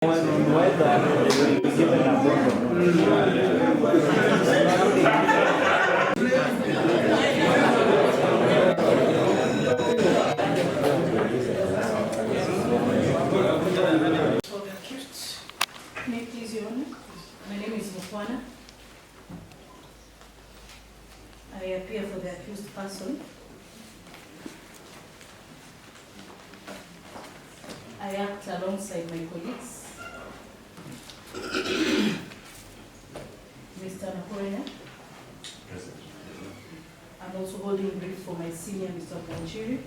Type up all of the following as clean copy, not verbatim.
My name is Mwanasiasa. I appear for the accused person. I act alongside my colleagues. Mr. Napoleon. I'm also holding brief for my senior, Mr. Aachiliwa.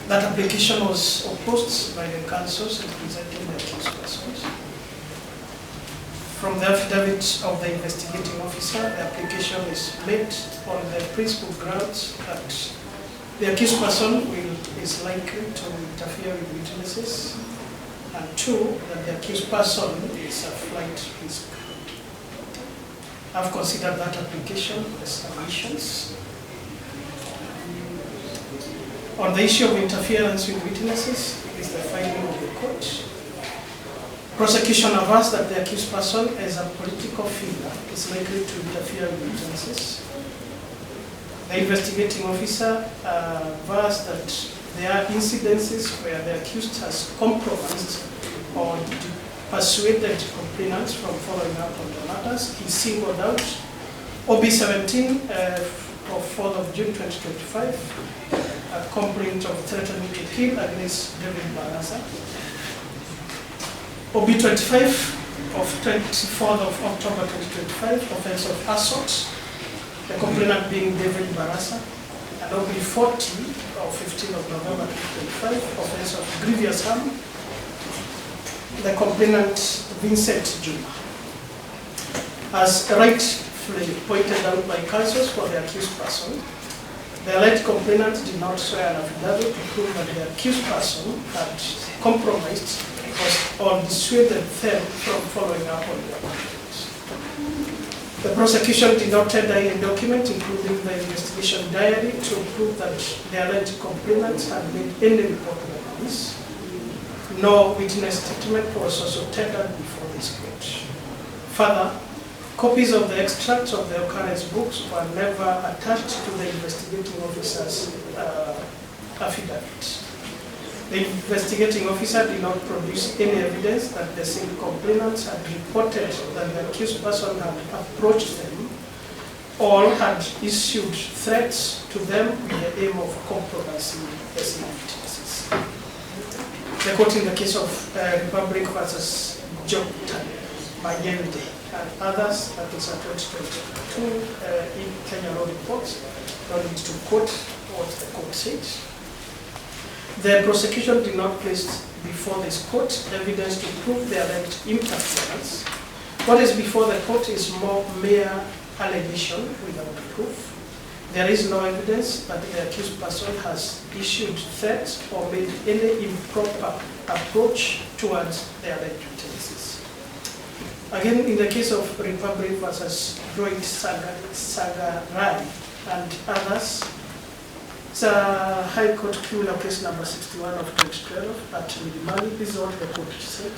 That application was opposed by the councils representing the accused persons. From the affidavit of the investigating officer, the application is made on the principal grounds that the accused person is likely to interfere with witnesses, and two, that the accused person is a flight risk. I've considered that application as submissions. On the issue of interference with witnesses, is the finding of the court. Prosecution averts that the accused person, as a political figure, is likely to interfere with witnesses. The investigating officer averts that there are incidences where the accused has compromised or persuaded complainants from following up on the matters. He singled out OB 17 of 4th of June 2025, a complaint of threatening to kill against David Barasa. OB 25 of 24th of October 2025, offense of assault, the complainant being David Barasa. And OB 40 of 15th of November 2025, offense of grievous harm, the complainant Vincent Juma. As rightfully pointed out by counsels for the accused person, the alleged complainant did not swear an affidavit to prove that the accused person had compromised or dissuaded them from following up on their complaints. The prosecution did not tender any document, including the investigation diary, to prove that the alleged complainant had made any report of this. No witness statement was also tendered before this court. Further, copies of the extracts of the occurrence books were never attached to the investigating officer's affidavit. The investigating officer did not produce any evidence that the same complainants had reported that the accused person had approached them or had issued threats to them with the aim of compromising the same witnesses. The court in the case of Republic versus Joktan, Mayende, and others, that is a 2022 in Kenya law reports, don't need to quote what the court said. The prosecution did not place before this court evidence to prove the alleged interference. What is before the court is more mere allegation without proof. There is no evidence that the accused person has issued threats or made any improper approach towards the alleged witnesses. Again, in the case of Republic versus Droid Sagarai and others, it's a High Court criminal case number 61 of 2012 at Mulama. This is what the court said.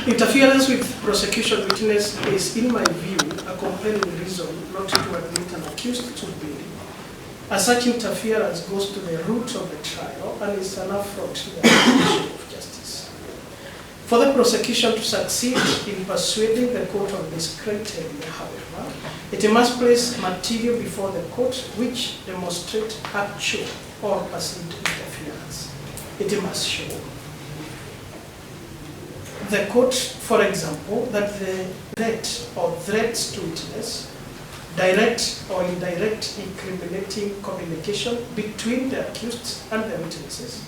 Interference with prosecution witness is, in my view, a compelling reason not to admit an accused to bail. As such interference goes to the root of the trial and is an affront to the administration of justice. For the prosecution to succeed in persuading the court on this criteria, however, it must place material before the court which demonstrate actual or perceived interference. It must show the court, for example, that the threat or threats to witness, direct or indirect incriminating communication between the accused and the witnesses,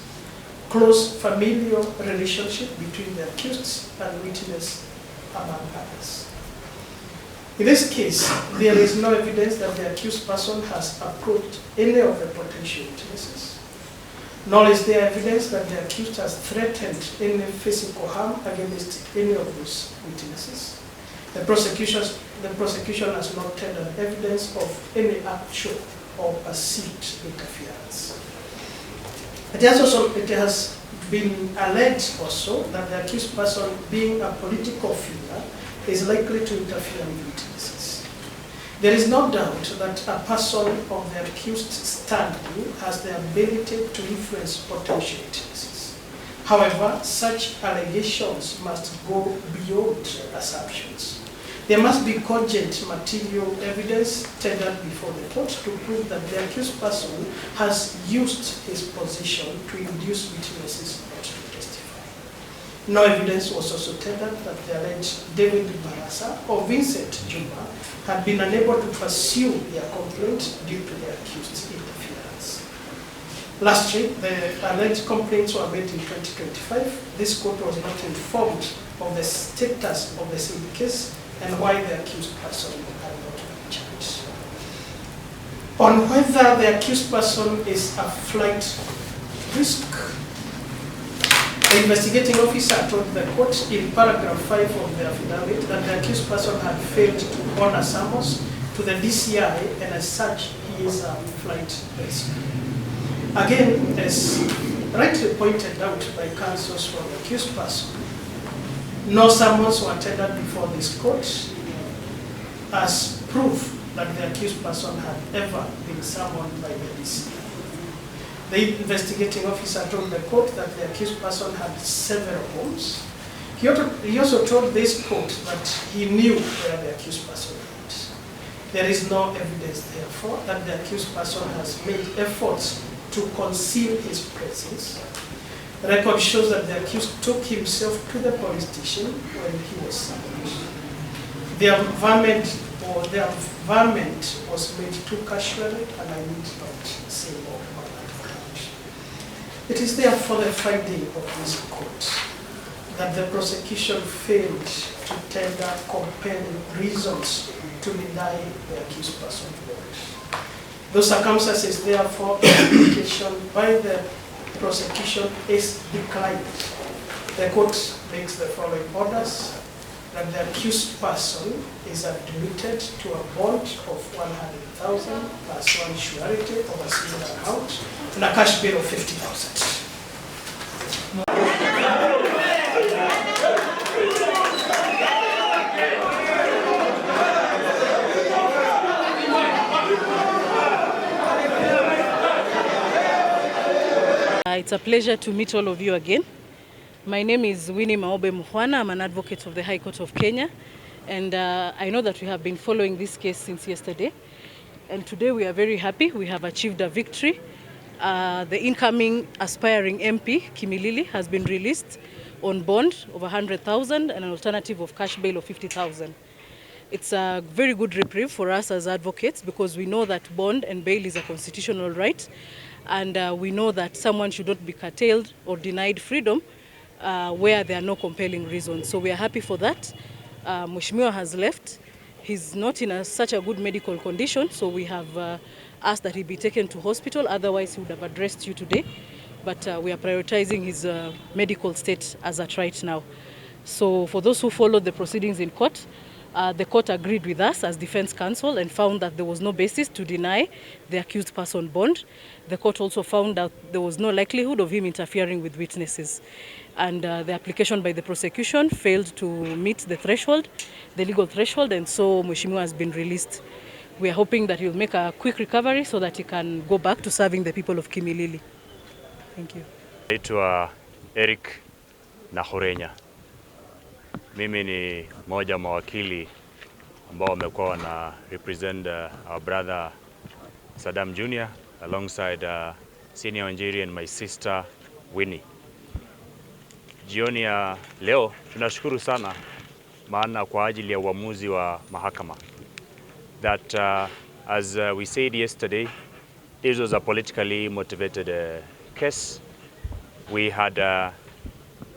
close familial relationship between the accused and witness, among others. In this case, there is no evidence that the accused person has approached any of the potential witnesses. nor is there evidence that the accused has threatened any physical harm against any of those witnesses. The prosecution has not tendered evidence of any actual or perceived interference. It has been alleged also that the accused person, being a political figure, is likely to interfere with witnesses. There is no doubt that a person of the accused standing has the ability to influence potential witnesses. However, such allegations must go beyond assumptions. There must be cogent material evidence tendered before the court to prove that the accused person has used his position to induce witnesses not to testify. No evidence was also tendered that the alleged David Barasa or Vincent Juma had been unable to pursue their complaint due to the accused's interference. Lastly, the alleged complaints were made in 2025. This court was not informed of the status of the civil case and why the accused person had not been charged. On whether the accused person is a flight risk, the investigating officer told the court in paragraph 5 of the affidavit that the accused person had failed to honor summons to the DCI, and as such, he is a flight risk. Again, as rightly pointed out by counsels for the accused person, no summons were tendered before this court as proof that the accused person had ever been summoned by the DCI. The investigating officer told the court that the accused person had several homes. He also told this court that he knew where the accused person lived. There is no evidence, therefore, that the accused person has made efforts to conceal his presence. The record shows that the accused took himself to the police station when he was summoned. The environment was made too casually, and I need not say more about that. It is therefore the finding of this court that the prosecution failed to tender compelling reasons to deny the accused person bond. Those circumstances, therefore, the application by the prosecution is declined. The court makes the following orders: that the accused person is admitted to a bond of 100,000 plus one surety of a similar amount and a cash bail of 50,000. It's a pleasure to meet all of you again. My name is Winnie Maobe Muhwana. I'm an advocate of the High Court of Kenya, and I know that we have been following this case since yesterday, and today we are very happy. We have achieved a victory. The incoming aspiring MP, Kimilili, has been released on bond of 100,000 and an alternative of cash bail of 50,000. It's a very good reprieve for us as advocates, because we know that bond and bail is a constitutional right, and we know that someone should not be curtailed or denied freedom where there are no compelling reasons. So we are happy for that. Mheshimiwa has left. He's not in such a good medical condition, so we have asked that he be taken to hospital. Otherwise, he would have addressed you today. But we are prioritizing his medical state as at right now. So for those who followed the proceedings in court, the court agreed with us as defense counsel and found that there was no basis to deny the accused person bond. The court also found that there was no likelihood of him interfering with witnesses. And the application by the prosecution failed to meet the threshold, the legal threshold, and so Mheshimiwa has been released. We are hoping that he'll make a quick recovery so that he can go back to serving the people of Kimilili. Thank you. Naitwa Eric Nahorenya. Mimi ni moja mawakili ambao wamekuwa wana represent our brother Saddam Jr. alongside Senior Wanjiri and my sister Winnie. Jioni ya leo tunashukuru sana maana kwa ajili ya uamuzi wa mahakama. That as we said yesterday, this was a politically motivated case. We had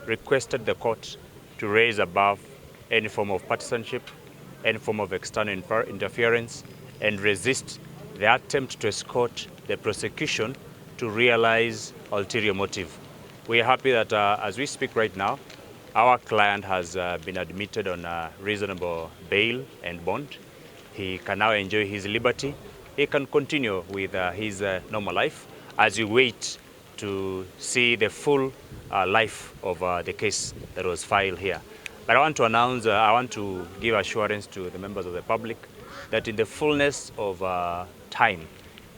requested the court to raise above any form of partisanship, any form of external interference, and resist the attempt to escort the prosecution to realize ulterior motive. We are happy that as we speak right now, our client has been admitted on a reasonable bail and bond. He can now enjoy his liberty. He can continue with his normal life as we wait to see the full life of the case that was filed here. But I want to announce, I want to give assurance to the members of the public that in the fullness of time,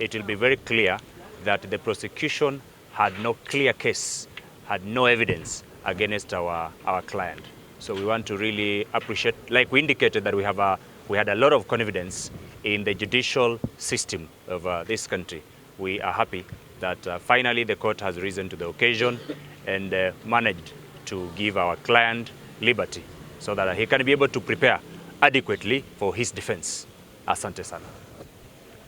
it will be very clear that the prosecution had no clear case, had no evidence against our client. So we want to really appreciate, like we indicated that we had a lot of confidence in the judicial system of this country. We are happy that finally the court has risen to the occasion and managed to give our client liberty so that he can be able to prepare adequately for his defense. Asante sana.